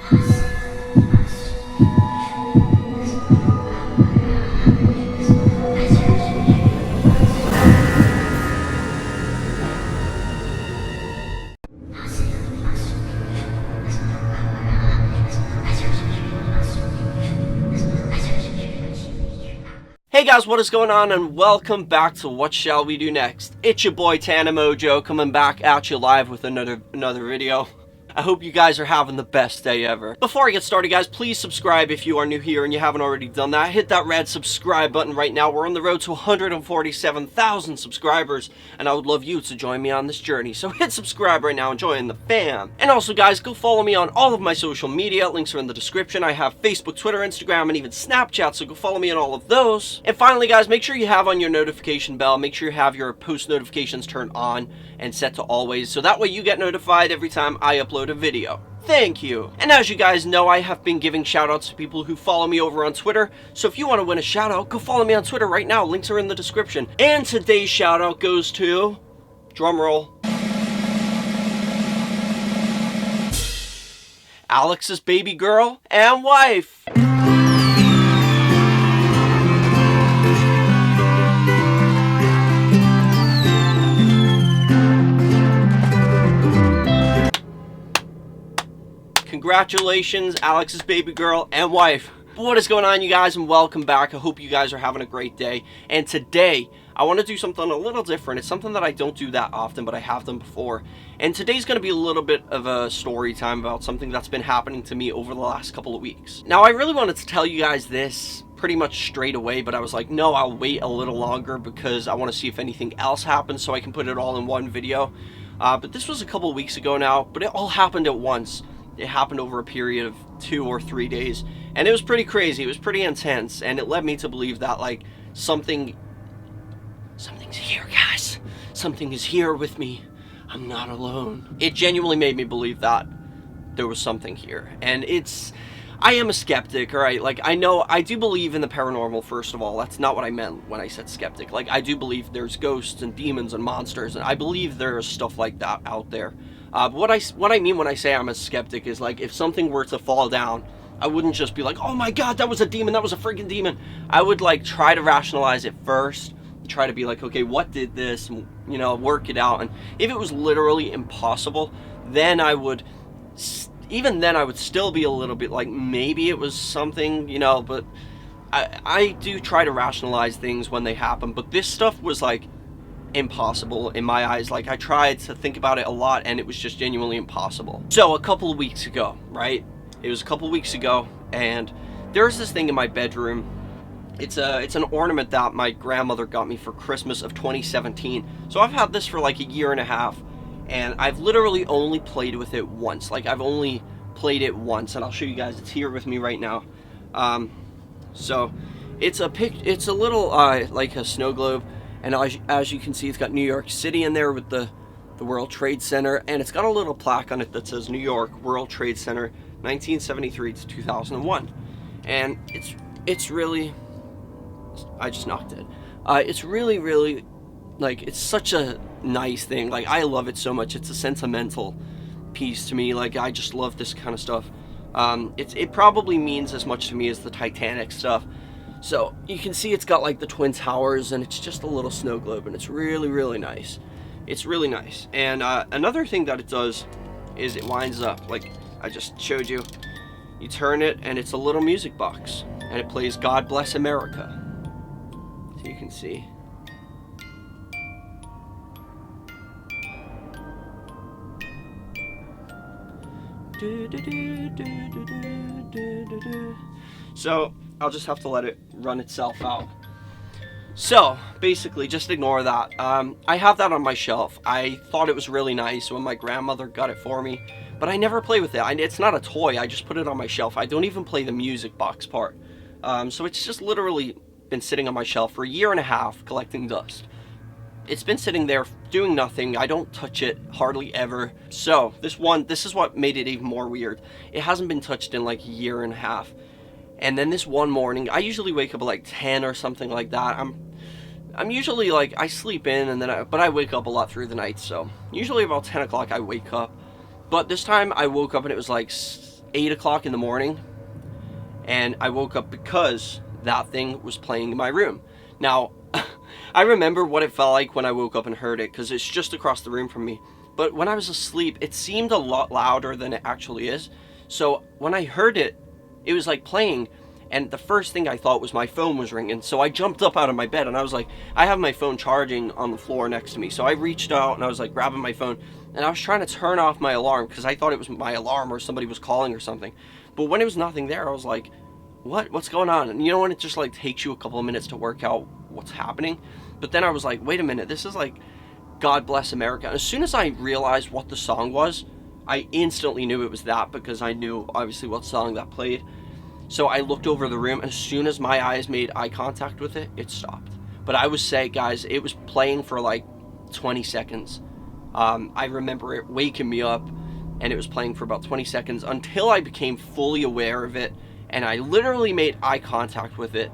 Hey guys, what is going on, and welcome back to What Shall We Do Next? It's your boy Tana Mojo coming back at you live with another video. I hope you guys are having the best day ever. Before I get started, guys, please subscribe if you are new here and you haven't already done that. Hit that red subscribe button right now. We're on the road to 147,000 subscribers, and I would love you to join me on this journey. So hit subscribe right now and join the fam. And also, guys, go follow me on all of my social media. Links are in the description. I have Facebook, Twitter, Instagram, and even Snapchat, so go follow me on all of those. And finally, guys, make sure you have on your notification bell. Make sure you have your post notifications turned on and set to always, so that way you get notified every time I upload a video. Thank you. And as you guys know, I have been giving shoutouts to people who follow me over on Twitter, so if you want to win a shoutout, go follow me on Twitter right now. Links are in the description. And today's shoutout goes to, drumroll, Alex's baby girl and wife. Congratulations, Alex's baby girl and wife. What is going on, you guys, and welcome back. I hope you guys are having a great day. And today, I want to do something a little different. It's something that I don't do that often, but I have done before. And today's going to be a little bit of a story time about something that's been happening to me over the last couple of weeks. Now, I really wanted to tell you guys this pretty much straight away, but I was like, no, I'll wait a little longer because I want to see if anything else happens so I can put it all in one video. But this was a couple of weeks ago now, but it all happened at once. It happened over a period of 2 or 3 days, and it was pretty crazy. It was pretty intense, and it led me to believe that, like, something's here, guys. Something is here with me. I'm not alone. It genuinely made me believe that there was something here, and I am a skeptic, all right? Like, I do believe in the paranormal, first of all. That's not what I meant when I said skeptic. Like, I do believe there's ghosts and demons and monsters, and I believe there's stuff like that out there. But what I mean when I say I'm a skeptic is, like, if something were to fall down, I wouldn't just be like, oh my god, that was a demon, that was a freaking demon. I would, like, try to rationalize it first, try to be like, okay, what did this, you know, work it out. And if it was literally impossible, then even then I would still be a little bit like, maybe it was something, you know. But I do try to rationalize things when they happen, but this stuff was, like, impossible in my eyes. Like, I tried to think about it a lot, and it was just genuinely impossible. So a couple of weeks ago, right? It was a couple of weeks ago, and there's this thing in my bedroom. It's an ornament that my grandmother got me for Christmas of 2017. So I've had this for like a year and a half, and I've literally only played with it once. Like, I've only played it once, and I'll show you guys. It's here with me right now. So it's a little like a snow globe. And as you can see, it's got New York City in there with the World Trade Center. And it's got a little plaque on it that says New York World Trade Center, 1973 to 2001. And it's really... I just knocked it. It's really, really... like, it's such a nice thing. Like, I love it so much. It's a sentimental piece to me. Like, I just love this kind of stuff. It probably means as much to me as the Titanic stuff. So you can see it's got, like, the Twin Towers, and it's just a little snow globe, and it's really, really nice. It's really nice. And another thing that it does is it winds up, like I just showed you. You turn it, and it's a little music box, and it plays God Bless America. So you can see. So I'll just have to let it run itself out. So basically, just ignore that. I have that on my shelf. I thought it was really nice when my grandmother got it for me, but I never play with it. It's not a toy. I just put it on my shelf. I don't even play the music box part. So it's just literally been sitting on my shelf for a year and a half collecting dust. It's been sitting there doing nothing. I don't touch it hardly ever. So this is what made it even more weird. It hasn't been touched in like a year and a half. And then this one morning, I usually wake up at like 10 or something like that. I'm usually like, I sleep in and then but I wake up a lot through the night. So usually about 10 o'clock I wake up. But this time I woke up and it was like 8 o'clock in the morning, and I woke up because that thing was playing in my room. Now, I remember what it felt like when I woke up and heard it, because it's just across the room from me. But when I was asleep, it seemed a lot louder than it actually is. So when I heard it, it was like playing, and the first thing I thought was my phone was ringing. So I jumped up out of my bed, and I was like, I have my phone charging on the floor next to me. So I reached out, and I was like grabbing my phone, and I was trying to turn off my alarm because I thought it was my alarm or somebody was calling or something. But when it was nothing there, I was like, what's going on? And you know when it just like takes you a couple of minutes to work out what's happening? But then I was like, wait a minute, this is like God Bless America. And as soon as I realized what the song was, I instantly knew it was that, because I knew obviously what song that played. So I looked over the room, and as soon as my eyes made eye contact with it, it stopped. But I would say, guys, it was playing for like 20 seconds. I remember it waking me up, and it was playing for about 20 seconds until I became fully aware of it, and I literally made eye contact with it,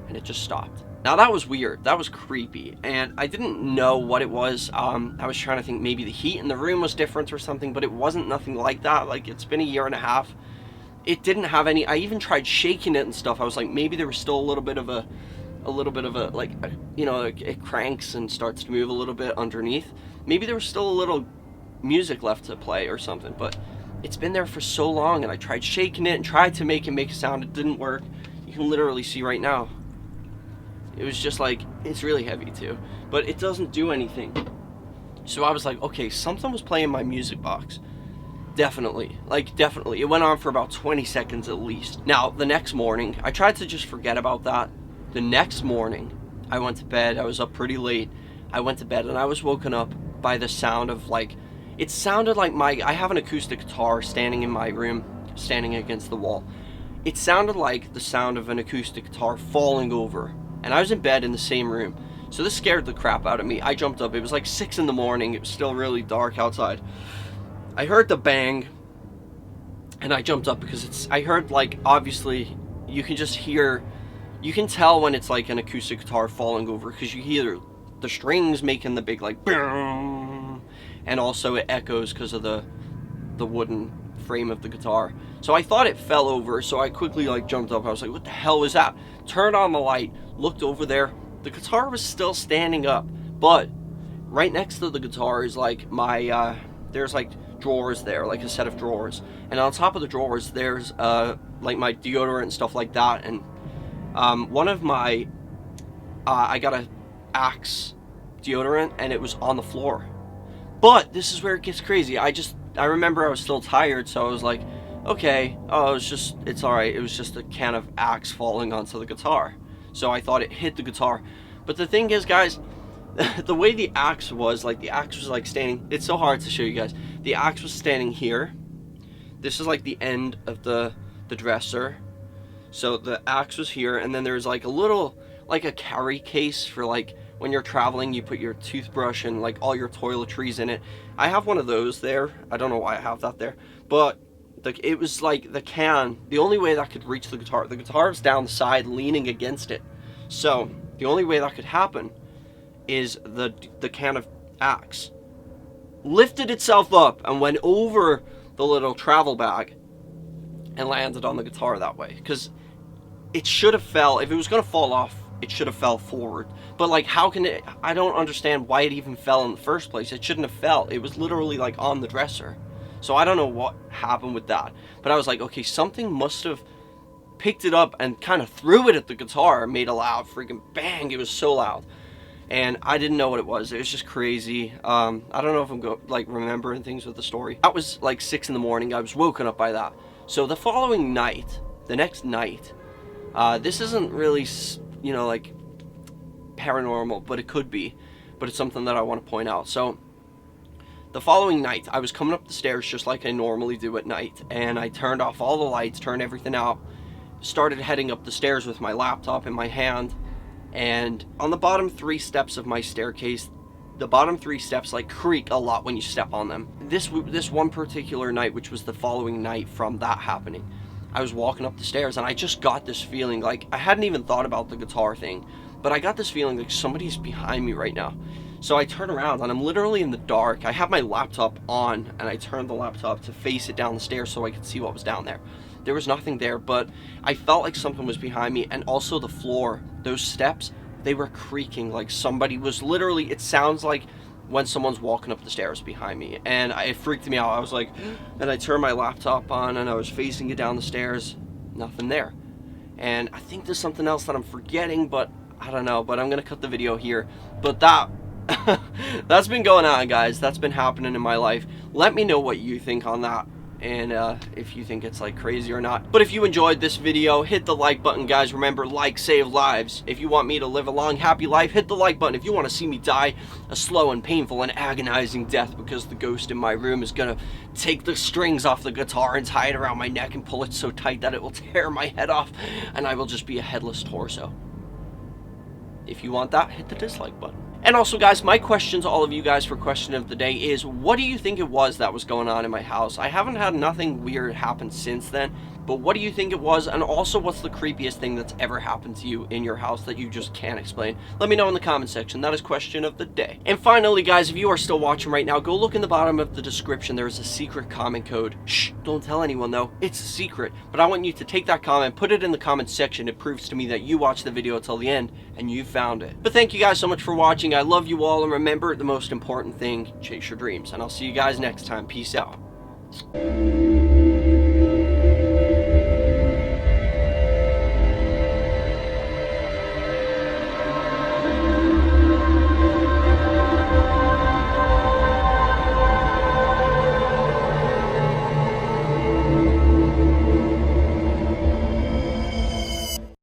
and it just stopped. Now that was weird, that was creepy, and I didn't know what it was. I was trying to think maybe the heat in the room was different or something, but it wasn't nothing like that. Like, it's been a year and a half. It didn't have any, I even tried shaking it and stuff. I was like, maybe there was still a little bit of a like, you know, it cranks and starts to move a little bit underneath. Maybe there was still a little music left to play or something, but it's been there for so long, and I tried shaking it and tried to make it make a sound. It didn't work. You can literally see right now. It was just like, it's really heavy too, but it doesn't do anything. So I was like, okay, something was playing my music box. Definitely, like definitely. It went on for about 20 seconds at least. Now, the next morning, I tried to just forget about that. The next morning, I went to bed. I was up pretty late. I went to bed, and I was woken up by the sound of, like, it sounded like I have an acoustic guitar standing in my room, standing against the wall. It sounded like the sound of an acoustic guitar falling over, and I was in bed in the same room. So this scared the crap out of me. I jumped up. It was like 6 in the morning. It was still really dark outside. I heard the bang, and I jumped up because I heard, like, obviously you can just hear, you can tell when it's like an acoustic guitar falling over, because you hear the strings making the big, like, boom, and also it echoes because of the wooden frame of the guitar. So I thought it fell over, so I quickly, like, jumped up. I was like, what the hell was that? Turned on the light, looked over there. The guitar was still standing up, but right next to the guitar is like my there's like drawers there, like a set of drawers, and on top of the drawers there's like my deodorant and stuff like that. And one of my I got a Axe deodorant, and it was on the floor. But this is where it gets crazy. I remember I was still tired, so I was like, okay, oh, it's all right. It was just a can of Axe falling onto the guitar. So I thought it hit the guitar. But the thing is, guys, the way the Axe was, like, the Axe was like standing, it's so hard to show you guys. The Axe was standing here. This is like the end of the dresser. So the Axe was here, and then there's like a little, like a carry case for, like, when you're traveling, you put your toothbrush and, like, all your toiletries in it. I have one of those there. I don't know why I have that there, but it was like the can, the only way that could reach the guitar was down the side leaning against it. So the only way that could happen is the can of Axe lifted itself up and went over the little travel bag and landed on the guitar that way. Because it should have fell, if it was going to fall off, it should have fell forward. But, like, how can it, I don't understand why it even fell in the first place. It shouldn't have fell. It was literally, like, on the dresser. So I don't know what happened with that. But I was like, okay, something must have picked it up and kind of threw it at the guitar and made a loud freaking bang. It was so loud. And I didn't know what it was. It was just crazy. I don't know if I'm remembering things with the story. That was like 6 in the morning. I was woken up by that. So the following night, the next night, this isn't really, you know, like, paranormal, but it could be. But it's something that I want to point out. So the following night, I was coming up the stairs just like I normally do at night, and I turned off all the lights, turned everything out, started heading up the stairs with my laptop in my hand, and on the bottom 3 steps of my staircase, the bottom 3 steps, like, creak a lot when you step on them. This one particular night, which was the following night from that happening, I was walking up the stairs, and I just got this feeling, like, I hadn't even thought about the guitar thing, but I got this feeling like somebody's behind me right now. So I turn around and I'm literally in the dark. I have my laptop on and I turned the laptop to face it down the stairs so I could see what was down there. There was nothing there, but I felt like something was behind me, and also the floor, those steps, they were creaking like somebody was literally, it sounds like when someone's walking up the stairs behind me, and it freaked me out. I was like, and I turned my laptop on and I was facing it down the stairs, nothing there. And I think there's something else that I'm forgetting, but I don't know, but I'm gonna cut the video here. But that's been going on, guys. That's been happening in my life. Let me know what you think on that, and if you think it's like crazy or not. But if you enjoyed this video, hit the like button, guys. Remember, like save lives. If you want me to live a long, happy life, hit the like button. If you want to see me die a slow and painful and agonizing death because the ghost in my room is gonna take the strings off the guitar and tie it around my neck and pull it so tight that it will tear my head off and I will just be a headless torso. If you want that, hit the dislike button. And also, guys, my question to all of you guys for question of the day is, what do you think it was that was going on in my house? I haven't had nothing weird happen since then, but what do you think it was? And also, what's the creepiest thing that's ever happened to you in your house that you just can't explain? Let me know in the comment section. That is question of the day. And finally, guys, if you are still watching right now, go look in the bottom of the description. There is a secret comment code. Shh, don't tell anyone though. It's a secret. But I want you to take that comment, put it in the comment section. It proves to me that you watched the video until the end and you found it. But thank you guys so much for watching. I love you all, and remember, the most important thing, chase your dreams. And I'll see you guys next time. Peace out.